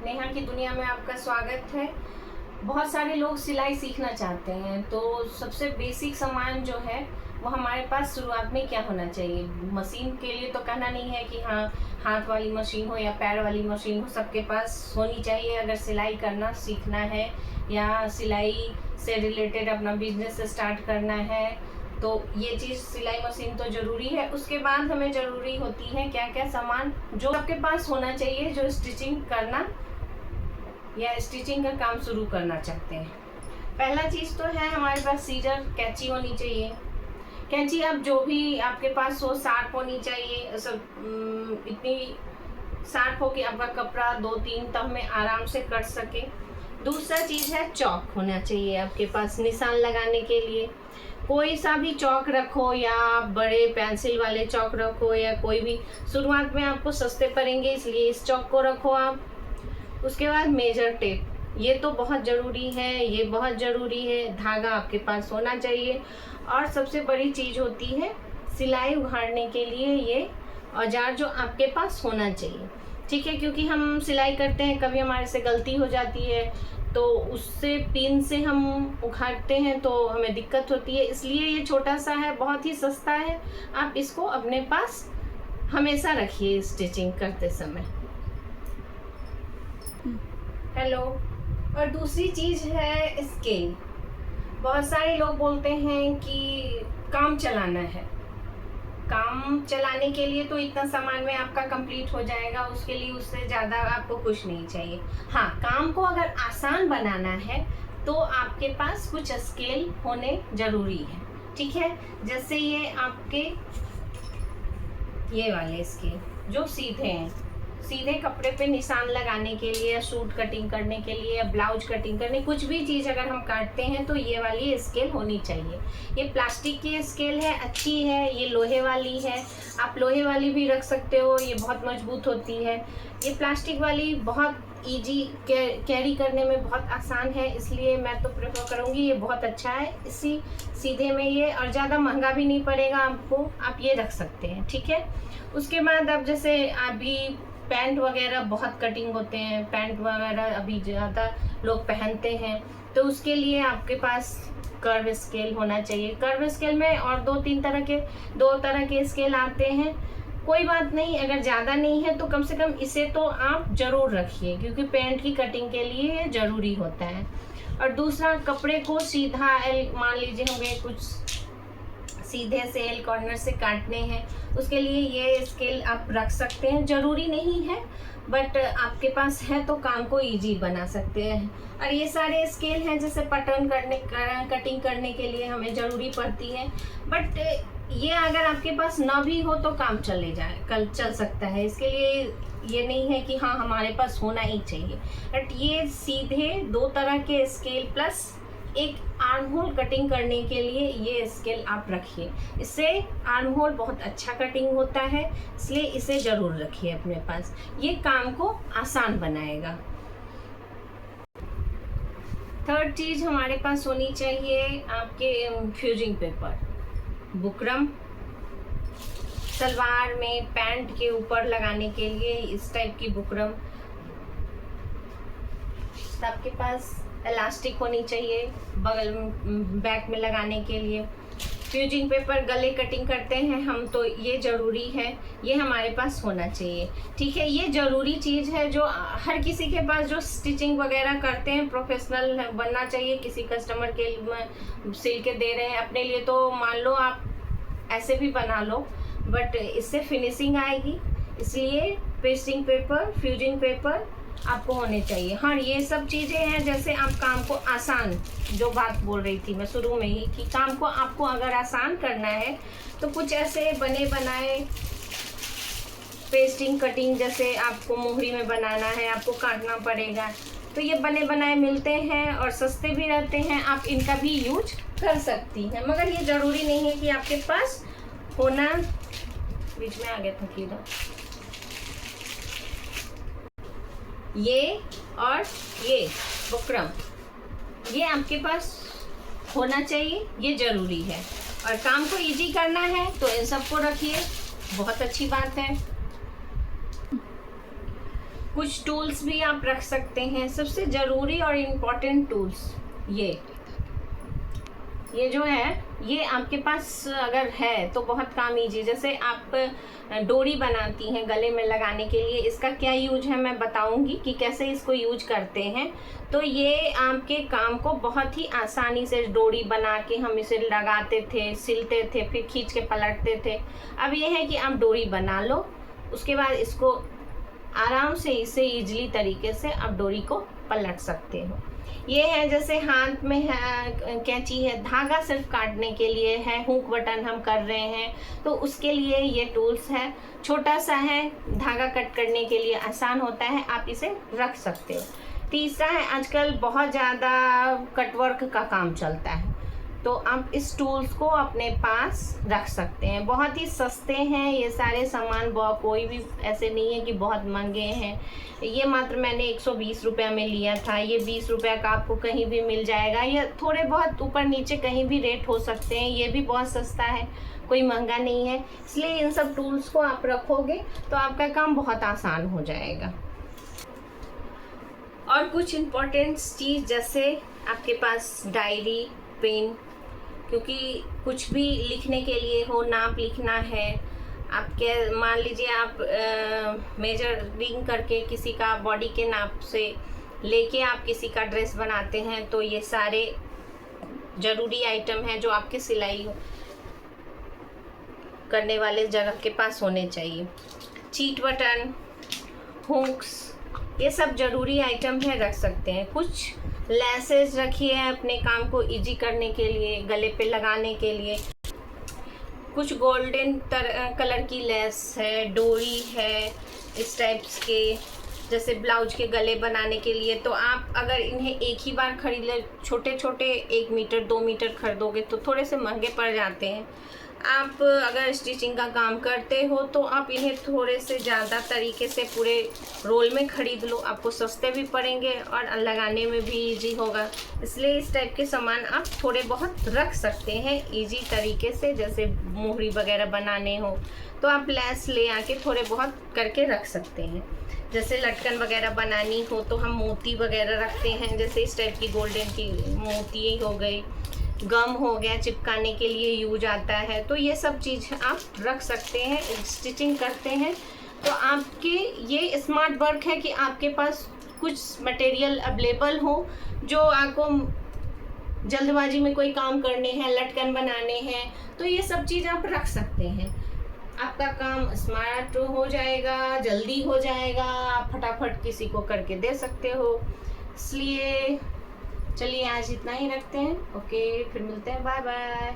नेहा की दुनिया में आपका स्वागत है। बहुत सारे लोग सिलाई सीखना चाहते हैं, तो सबसे बेसिक सामान जो है वो हमारे पास शुरुआत में क्या होना चाहिए। मशीन के लिए तो कहना नहीं है कि हाँ हाथ वाली मशीन हो या पैर वाली मशीन हो, सबके पास होनी चाहिए। अगर सिलाई करना सीखना है या सिलाई से रिलेटेड अपना बिजनेस स्टार्ट करना है तो ये चीज़ सिलाई मशीन तो ज़रूरी है। उसके बाद हमें ज़रूरी होती है क्या क्या सामान जो आपके पास होना चाहिए जो स्टिचिंग करना या स्टिचिंग का काम शुरू करना चाहते हैं। पहला चीज़ तो है हमारे पास सीजर, कैंची होनी चाहिए। कैंची अब जो भी आपके पास हो, शार्प होनी चाहिए, सब इतनी शार्प हो कि आपका कपड़ा 2-3 तह में आराम से कट सके। दूसरा चीज़ है चौक होना चाहिए आपके पास निशान लगाने के लिए। कोई सा भी चौक रखो या बड़े पेंसिल वाले चौक रखो या कोई भी, शुरुआत में आपको सस्ते पड़ेंगे इसलिए इस चौक को रखो आप। उसके बाद मेजर टेप, ये तो बहुत ज़रूरी है, ये बहुत ज़रूरी है। धागा आपके पास होना चाहिए। और सबसे बड़ी चीज़ होती है सिलाई उघाड़ने के लिए ये औजार जो आपके पास होना चाहिए, ठीक है। क्योंकि हम सिलाई करते हैं, कभी हमारे से गलती हो जाती है तो उससे पिन से हम उखाड़ते हैं तो हमें दिक्कत होती है। इसलिए ये छोटा सा है, बहुत ही सस्ता है, आप इसको अपने पास हमेशा रखिए स्टिचिंग करते समय। हेलो। और दूसरी चीज़ है स्केल। बहुत सारे लोग बोलते हैं कि काम चलाना है, काम चलाने के लिए तो इतना सामान में आपका कंप्लीट हो जाएगा, उसके लिए उससे ज़्यादा आपको कुछ नहीं चाहिए। हाँ, काम को अगर आसान बनाना है तो आपके पास कुछ स्केल होने ज़रूरी है, ठीक है। जैसे ये आपके ये वाले स्केल जो सीधे हैं, सीधे कपड़े पे निशान लगाने के लिए, सूट कटिंग करने के लिए, ब्लाउज कटिंग करने, कुछ भी चीज़ अगर हम काटते हैं तो ये वाली स्केल होनी चाहिए। ये प्लास्टिक की स्केल है, अच्छी है। ये लोहे वाली है, आप लोहे वाली भी रख सकते हो, ये बहुत मजबूत होती है। ये प्लास्टिक वाली बहुत ईजी कैरी करने में बहुत आसान है, इसलिए मैं तो प्रेफर करूँगी, ये बहुत अच्छा है। इसी सीधे में ये, और ज़्यादा महंगा भी नहीं पड़ेगा आपको, आप ये रख सकते हैं, ठीक है। उसके बाद अब जैसे अभी पैंट वगैरह बहुत कटिंग होते हैं, पैंट वगैरह अभी ज़्यादा लोग पहनते हैं, तो उसके लिए आपके पास कर्व स्केल होना चाहिए। कर्व स्केल में और दो तरह के स्केल आते हैं। कोई बात नहीं, अगर ज़्यादा नहीं है तो कम से कम इसे तो आप ज़रूर रखिए, क्योंकि पैंट की कटिंग के लिए ये ज़रूरी होता है। और दूसरा, कपड़े को सीधा मान लीजिए हमें कुछ सीधे से एल कॉर्नर से काटने हैं, उसके लिए ये स्केल आप रख सकते हैं। ज़रूरी नहीं है, बट आपके पास है तो काम को इजी बना सकते हैं। और ये सारे स्केल हैं जैसे पैटर्न कटिंग करने के लिए हमें ज़रूरी पड़ती है, बट ये अगर आपके पास ना भी हो तो काम चल सकता है। इसके लिए ये नहीं है कि हाँ हमारे पास होना ही चाहिए। बट ये सीधे 2 तरह के स्केल प्लस एक आर्म होल कटिंग करने के लिए ये स्केल आप रखिए। इससे आर्म होल बहुत अच्छा कटिंग होता है, इसलिए इसे ज़रूर रखिए अपने पास, ये काम को आसान बनाएगा। थर्ड चीज़ हमारे पास होनी चाहिए आपके फ्यूजिंग पेपर, बुकरम। सलवार में पैंट के ऊपर लगाने के लिए इस टाइप की बुकरम। आपके पास इलास्टिक होनी चाहिए बगल बैक में लगाने के लिए। फ्यूजिंग पेपर गले कटिंग करते हैं हम, तो ये ज़रूरी है, ये हमारे पास होना चाहिए, ठीक है। ये ज़रूरी चीज़ है जो हर किसी के पास जो स्टिचिंग वगैरह करते हैं, प्रोफेशनल बनना चाहिए। किसी कस्टमर के सिल के दे रहे हैं अपने लिए तो मान लो आप ऐसे भी बना लो, बट इससे फिनिशिंग आएगी, इसलिए पेस्टिंग पेपर, फ्यूजिंग पेपर आपको होने चाहिए। हाँ, ये सब चीज़ें हैं जैसे आप काम को आसान, जो बात बोल रही थी मैं शुरू में ही कि काम को आपको अगर आसान करना है तो कुछ ऐसे बने बनाए पेस्टिंग कटिंग, जैसे आपको मोहरी में बनाना है, आपको काटना पड़ेगा, तो ये बने बनाए मिलते हैं और सस्ते भी रहते हैं, आप इनका भी यूज कर सकती हैं। मगर ये ज़रूरी नहीं है कि आपके पास होना। बीच में आ गया था कीड़ा। ये और ये बुकरम, ये आपके पास होना चाहिए, ये ज़रूरी है। और काम को इजी करना है तो इन सबको रखिए, बहुत अच्छी बात है। कुछ टूल्स भी आप रख सकते हैं। सबसे ज़रूरी और इम्पॉर्टेंट टूल्स ये जो है, ये आपके पास अगर है तो बहुत काम ईजी। जैसे आप डोरी बनाती हैं गले में लगाने के लिए, इसका क्या यूज है मैं बताऊंगी कि कैसे इसको यूज करते हैं। तो ये आपके काम को बहुत ही आसानी से डोरी बना के हम इसे लगाते थे, सिलते थे, फिर खींच के पलटते थे। अब ये है कि आप डोरी बना लो, उसके बाद इसको आराम से इसे ईजिली तरीके से आप डोरी को पलट सकते हो। ये है जैसे हाथ में है कैंची है, धागा सिर्फ काटने के लिए है, हुक बटन हम कर रहे हैं तो उसके लिए ये टूल्स है। छोटा सा है, धागा कट करने के लिए आसान होता है, आप इसे रख सकते हो। तीसरा है, आजकल बहुत ज़्यादा कटवर्क का काम चलता है तो आप इस टूल्स को अपने पास रख सकते हैं। बहुत ही सस्ते हैं ये सारे सामान, कोई भी ऐसे नहीं है कि बहुत महंगे हैं। ये मात्र मैंने 120 रुपये में लिया था। ये 20 रुपये का आपको कहीं भी मिल जाएगा, या थोड़े बहुत ऊपर नीचे कहीं भी रेट हो सकते हैं। ये भी बहुत सस्ता है, कोई महंगा नहीं है। इसलिए इन सब टूल्स को आप रखोगे तो आपका काम बहुत आसान हो जाएगा। और कुछ इम्पोर्टेंट चीज़ जैसे आपके पास डायरी, पेन, क्योंकि कुछ भी लिखने के लिए हो, नाप लिखना है, आपके मान लीजिए आप मेजरिंग करके किसी का बॉडी के नाप से लेके आप किसी का ड्रेस बनाते हैं, तो ये सारे ज़रूरी आइटम हैं जो आपके सिलाई करने वाले जगह के पास होने चाहिए। चीट बटन, हुक्स, ये सब ज़रूरी आइटम है, रख सकते हैं। कुछ लेसेस रखिए अपने काम को इजी करने के लिए, गले पे लगाने के लिए। कुछ गोल्डन कलर की लेस है, डोरी है, इस टाइप्स के, जैसे ब्लाउज के गले बनाने के लिए। तो आप अगर इन्हें एक ही बार खरीद ले, छोटे छोटे 1 मीटर 2 मीटर खरीदोगे तो थोड़े से महंगे पड़ जाते हैं। आप अगर स्टिचिंग का काम करते हो तो आप इन्हें थोड़े से ज़्यादा तरीके से पूरे रोल में ख़रीद लो, आपको सस्ते भी पड़ेंगे और लगाने में भी इजी होगा। इसलिए इस टाइप के सामान आप थोड़े बहुत रख सकते हैं इजी तरीके से। जैसे मोहरी वगैरह बनाने हो तो आप लेस ले आके थोड़े बहुत करके रख सकते हैं। जैसे लटकन वगैरह बनानी हो तो हम मोती वगैरह रखते हैं, जैसे इस टाइप की गोल्डन की मोती हो गई, गम हो गया, चिपकाने के लिए यूज आता है। तो ये सब चीज़ आप रख सकते हैं। स्टिचिंग करते हैं तो आपके ये स्मार्ट वर्क है कि आपके पास कुछ मटेरियल अवेलेबल हो जो आपको जल्दबाजी में कोई काम करने हैं, लटकन बनाने हैं, तो ये सब चीज़ आप रख सकते हैं। आपका काम स्मार्ट हो जाएगा, जल्दी हो जाएगा, आप फटाफट किसी को करके दे सकते हो। इसलिए चलिए आज इतना ही रखते हैं। ओके, फिर मिलते हैं, बाय बाय।